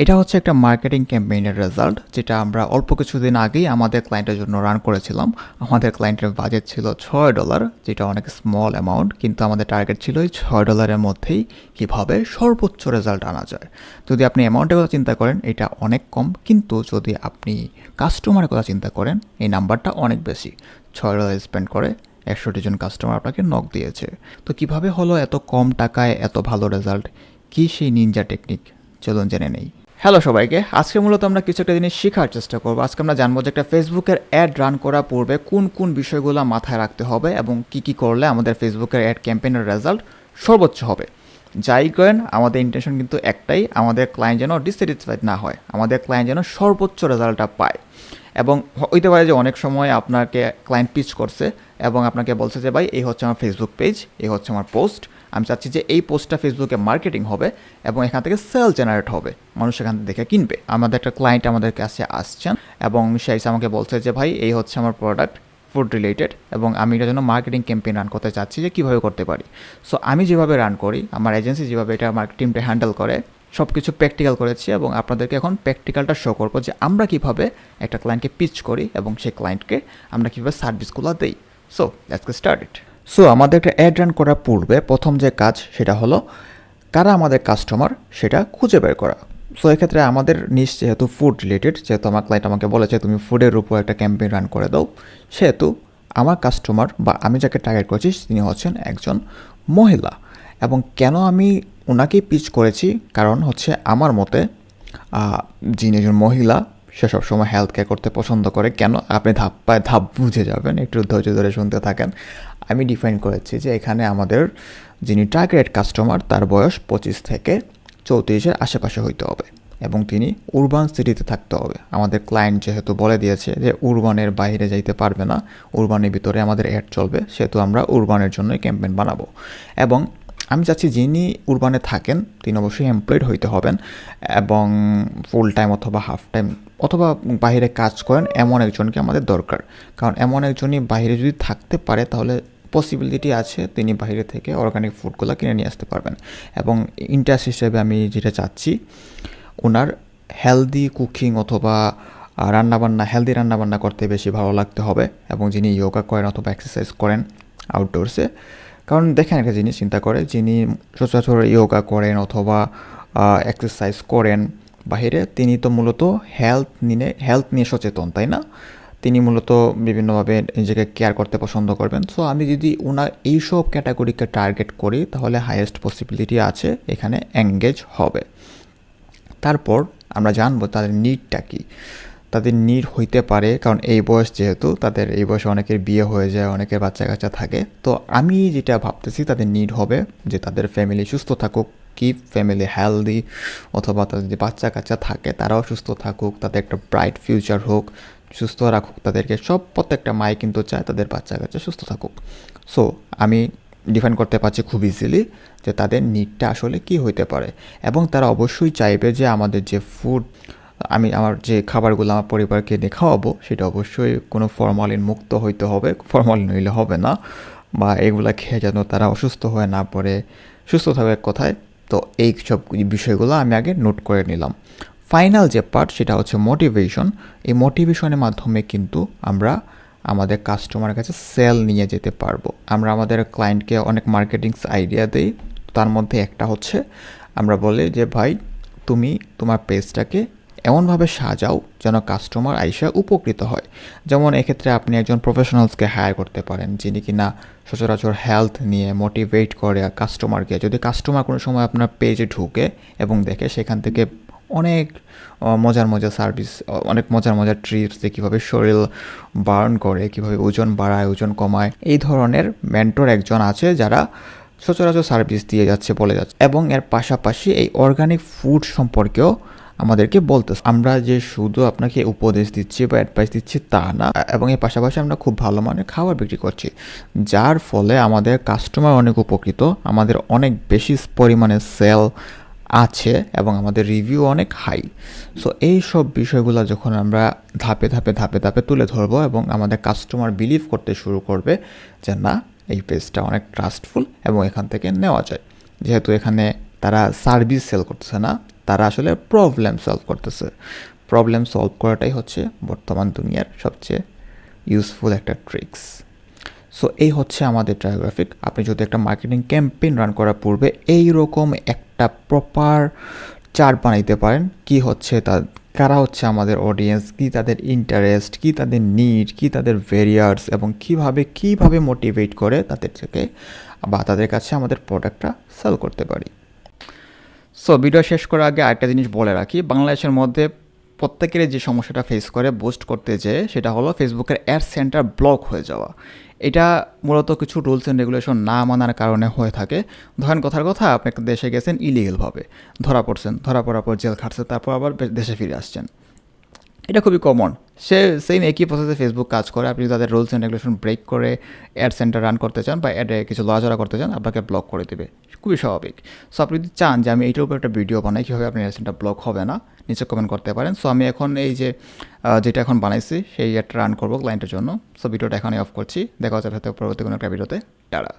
এটা হচ্ছে একটা মার্কেটিং ক্যাম্পেইনের রেজাল্ট, যেটা আমরা অল্প কিছুদিন আগেই আমাদের ক্লায়েন্টের জন্য রান করেছিলাম। আমাদের ক্লায়েন্টের বাজেট ছিল $6, যেটা অনেক স্মল অ্যামাউন্ট, কিন্তু আমাদের টার্গেট ছিল এই $6 মধ্যেই কীভাবে সর্বোচ্চ রেজাল্ট আনা যায়। যদি আপনি অ্যামাউন্টের কথা চিন্তা করেন এটা অনেক কম, কিন্তু যদি আপনি কাস্টমারের কথা চিন্তা করেন এই নাম্বারটা অনেক বেশি। $6 স্পেন্ড করে 100 জন কাস্টমার আপনাকে নক দিয়েছে। তো কিভাবে হলো এত কম টাকায় এত ভালো রেজাল্ট? কি সেই নিনজা টেকনিক? চলুন জেনে নেই। হ্যালো সবাইকে, আজকে মূলত আমরা কিছু একটা জিনিস শেখার চেষ্টা করবো। আজকে আমরা জানবো যে একটা ফেসবুকের অ্যাড রান করার পূর্বে কোন কোন বিষয়গুলো মাথায় রাখতে হবে এবং কি কি করলে আমাদের ফেসবুকের অ্যাড ক্যাম্পেইনের রেজাল্ট সর্বোচ্চ হবে। যাই করেন আমাদের ইন্টেনশন কিন্তু একটাই, আমাদের ক্লায়েন্ট যেন ডিসস্যাটিসফাইড না হয়, আমাদের ক্লায়েন্ট যেন সর্বোচ্চ রেজাল্টটা পায়। এবং হইতে পারে যে অনেক সময় আপনাকে ক্লায়েন্ট পিচ করছে এবং আপনাকে বলছে যে ভাই এই হচ্ছে আমার ফেসবুক পেজ, এই হচ্ছে আমার পোস্ট, আমি চাচ্ছি যে এই পোস্টটা ফেসবুকে মার্কেটিং হবে এবং এখান থেকে সেল জেনারেট হবে, মানুষ এখান থেকে দেখে কিনবে। আমাদের একটা ক্লায়েন্ট আমাদের কাছে আসছেন এবং সে এসে আমাকে বলছে যে ভাই এই হচ্ছে আমার প্রোডাক্ট, ফুড রিলেটেড, এবং আমি এটার জন্য মার্কেটিং ক্যাম্পেইন রান করতে চাচ্ছি যে কীভাবে করতে পারি। সো আমি যেভাবে রান করি, আমার এজেন্সি যেভাবে এটা আমার টিমটা হ্যান্ডেল করে, সব কিছু প্র্যাকটিক্যাল করেছি এবং আপনাদেরকে এখন প্র্যাকটিক্যালটা শো করবো যে আমরা কীভাবে একটা ক্লায়েন্টকে পিচ করি এবং সেই ক্লায়েন্টকে আমরা কীভাবে সার্ভিসগুলো দিই। So let's get started. So আমাদের একটা অ্যাড রান করার পূর্বে প্রথম যে কাজ সেটা হলো কারা আমাদের কাস্টমার সেটা খুঁজে বের করা। সো এক্ষেত্রে আমাদের নিশ যেহেতু ফুড রিলেটেড, যেহেতু আমার ক্লায়েন্ট আমাকে বলেছে তুমি ফুডের উপর একটা ক্যাম্পেইন রান করে দাও, সেহেতু আমার কাস্টমার বা আমি যাকে টার্গেট করছি তিনি হচ্ছেন একজন মহিলা। এবং কেন আমি ওনাকেই পিচ করেছি, কারণ হচ্ছে আমার মতে যিনি একজন মহিলা সে সবসময় হেলথ কেয়ার করতে পছন্দ করে। কেন? আপনি ধাপ পায় ধাপ বুঝে যাবেন, একটু ধৈর্য ধরে শুনতে থাকেন। আমি ডিফাইন করেছি যে এখানে আমাদের যিনি টার্গেট কাস্টমার তার বয়স 25 থেকে 34-এর আশেপাশে হইতে হবে এবং তিনি উরবান সিটিতে থাকতে হবে। আমাদের ক্লায়েন্ট যেহেতু বলে দিয়েছে যে উরবানের বাইরে যাইতে পারবে না, উরবানের ভিতরে আমাদের অ্যাড চলবে, সেহেতু আমরা উরবানের জন্যই ক্যাম্পেইন বানাবো। এবং আমি চাচ্ছি যিনি উরবানে থাকেন তিনি অবশ্যই এমপ্লয়েড হইতে হবেন এবং ফুল টাইম অথবা হাফ টাইম অথবা বাইরে কাজ করেন এমন একজনকে আমাদের দরকার। কারণ এমন একজনই বাইরে যদি থাকতে পারে তাহলে পসিবিলিটি আছে তিনি বাইরে থেকে অর্গানিক ফুডগুলো কিনে নিয়ে আসতে পারবেন। এবং ইন্টারেস্ট হিসেবে আমি যেটা চাচ্ছি, ওনার হেলদি কুকিং অথবা হেলদি রান্নাবান্না করতে বেশি ভালো লাগতে হবে এবং যিনি যোগা করেন অথবা এক্সারসাইজ করেন আউটডোরসে। কারণ দেখেন একটা জিনিস চিন্তা করে, যিনি সচরাচর যোগা করেন অথবা এক্সারসাইজ করেন বাহিরে, তিনি তো মূলত হেলথ নিয়ে সচেতন, তাই না? তিনি মূলত বিভিন্নভাবে নিজেকে কেয়ার করতে পছন্দ করবেন। সো আমি যদি ওনার এইসব ক্যাটাগরিকে টার্গেট করি তাহলে হাইয়েস্ট পসিবিলিটি আছে এখানে এঙ্গেজ হবে। তারপর আমরা জানবো তাদের নিডটা কী। তাদের নিড হইতে পারে, কারণ এই বয়স যেহেতু, তাদের এই বয়সে অনেকের বিয়ে হয়ে যায়, অনেকের বাচ্চা কাচ্চা থাকে। তো আমি যেটা ভাবতেছি তাদের নিড হবে যে তাদের ফ্যামিলি সুস্থ থাকুক, কি ফ্যামিলি হেলদি, অথবা তাদের যে বাচ্চা কাচ্চা থাকে তারাও সুস্থ থাকুক, তাদের একটা ব্রাইট ফিউচার হোক, সুস্থ রাখুক তাদেরকে। প্রত্যেকটা মাই কিন্তু চায় তাদের বাচ্চা কাচ্চা সুস্থ থাকুক। সো আমি ডিফাইন করতে পারছি খুব ইজিলি যে তাদের নিডটা আসলে কি হইতে পারে। এবং তারা অবশ্যই চাইবে যে আমাদের যে ফুড, আমার যে খাবারগুলো আমার পরিবারকে এনে খাওয়াবো সেটা অবশ্যই কোনো ফরমালিন মুক্ত হইতে হবে, ফরমালিন হইলে হবে না, বা এগুলো খেয়ে যেন তারা অসুস্থ হয়ে না পড়ে, সুস্থ থাকবে এক কথায়। তো এই সব বিষয়গুলো আমি আগে নোট করে নিলাম। ফাইনাল যে পার্ট সেটা হচ্ছে মোটিভেশন। এই মোটিভেশনের মাধ্যমে কিন্তু আমরা আমাদের কাস্টমারের কাছে সেল নিয়ে যেতে পারবো। আমরা আমাদের ক্লায়েন্টকে অনেক মার্কেটিংস আইডিয়া দিই, তার মধ্যে একটা হচ্ছে আমরা বলি যে ভাই তুমি তোমার পেজটাকে এমনভাবে সাজাও যেন কাস্টমার আইসা উপকৃত হয়। যেমন এক্ষেত্রে আপনি একজন প্রফেশনালসকে হায়ার করতে পারেন যিনি কিনা সচরাচর হেলথ নিয়ে মোটিভেট করে কাস্টমারকে। যদি কাস্টমার কোনো সময় আপনার পেজে ঢুকে এবং দেখে সেখান থেকে অনেক মজার সার্ভিস, অনেক মজার ট্রিপস, যে কীভাবে শরীর বার্ন করে, কীভাবে ওজন বাড়ায়, ওজন কমায়, এই ধরনের মেন্টর একজন আছে যারা সচরাচর সার্ভিস দিয়ে যাচ্ছে, বলে যাচ্ছে। এবং এর পাশাপাশি এই অর্গানিক ফুড সম্পর্কেও আমাদেরকে বলতে, আমরা যে শুধু আপনাকে উপদেশ দিচ্ছি বা অ্যাডভাইস দিচ্ছি তা না, এবং এর পাশাপাশি আমরা খুব ভালো মানের খাবার বিক্রি করছি, যার ফলে আমাদের কাস্টমার অনেক উপকৃত, আমাদের অনেক বেশি পরিমাণে সেল আছে এবং আমাদের রিভিউ অনেক হাই। সো এই সব বিষয়গুলো যখন আমরা ধাপে ধাপে তুলে ধরবো এবং আমাদের কাস্টমার বিলিভ করতে শুরু করবে যে না এই পেজটা অনেক ট্রাস্টফুল এবং এখান থেকে নেওয়া যায়, যেহেতু এখানে তারা সার্ভিস সেল করতেছে না, তারা আসলে প্রবলেম সলভ করতেছে। প্রবলেম সলভ করাটাই হচ্ছে বর্তমান দুনিয়ার সবচেয়ে ইউজফুল একটা ট্রিক্স। সো এই হচ্ছে আমাদের ট্রায়োগ্রাফিক। আপনি যদি একটা মার্কেটিং ক্যাম্পেইন রান করার পূর্বে এইরকম একটা প্রপার চার্ট বানাইতে পারেন, কি হচ্ছে কারা হচ্ছে আমাদের অডিয়েন্স, কি তাদের ইন্টারেস্ট, কি তাদের নিড, কি তাদের ভেরিয়ার্স, এবং কীভাবে মোটিভেট করে তাদেরকে বা তাদের কাছে আমাদের প্রোডাক্টটা সেল করতে পারি। সো ভিডিও শেষ করার আগে আরেকটা জিনিস বলে রাখি, বাংলাদেশের মধ্যে প্রত্যেকেরই যে সমস্যাটা ফেস করে বুস্ট করতে যেয়ে, সেটা হলো ফেসবুকের অ্যাড সেন্টার ব্লক হয়ে যাওয়া। এটা মূলত কিছু রুলস অ্যান্ড রেগুলেশন না মানার কারণে হয়ে থাকে। ধরেন কথার কথা, আপনি একটা দেশে গেছেন ইলিগালভাবে, ধরা পড়ার পর জেল খাটছে, তারপর আবার দেশে ফিরে আসছেন। এটা খুবই কমন। সেম একই প্রসেসে ফেসবুক কাজ করে। আপনি যদি তাদের রুলস অ্যান্ড রেগুলেশন ব্রেক করে অ্যাড সেন্টার রান করতে চান বা অ্যাডে কিছু লড়াচড়া করতে চান, আপনাকে ব্লক করে দেবে। খুবই স্বাভাবিক। সো আপনি যদি চান যে আমি এইটার উপর একটা ভিডিও বানাই কীভাবে আপনার অ্যাড সেন্টার ব্লক হবে না, নিচে কমেন্ট করতে পারেন। সো আমি এখন এই যে যেটা এখন বানাইছি সেই অ্যাডটা রান করবো ক্লায়েন্টের জন্য। সো ভিডিওটা এখানে অফ করছি। দেখা হচ্ছে পরবর্তী কোনো একটা ভিডিওতে। টাটা।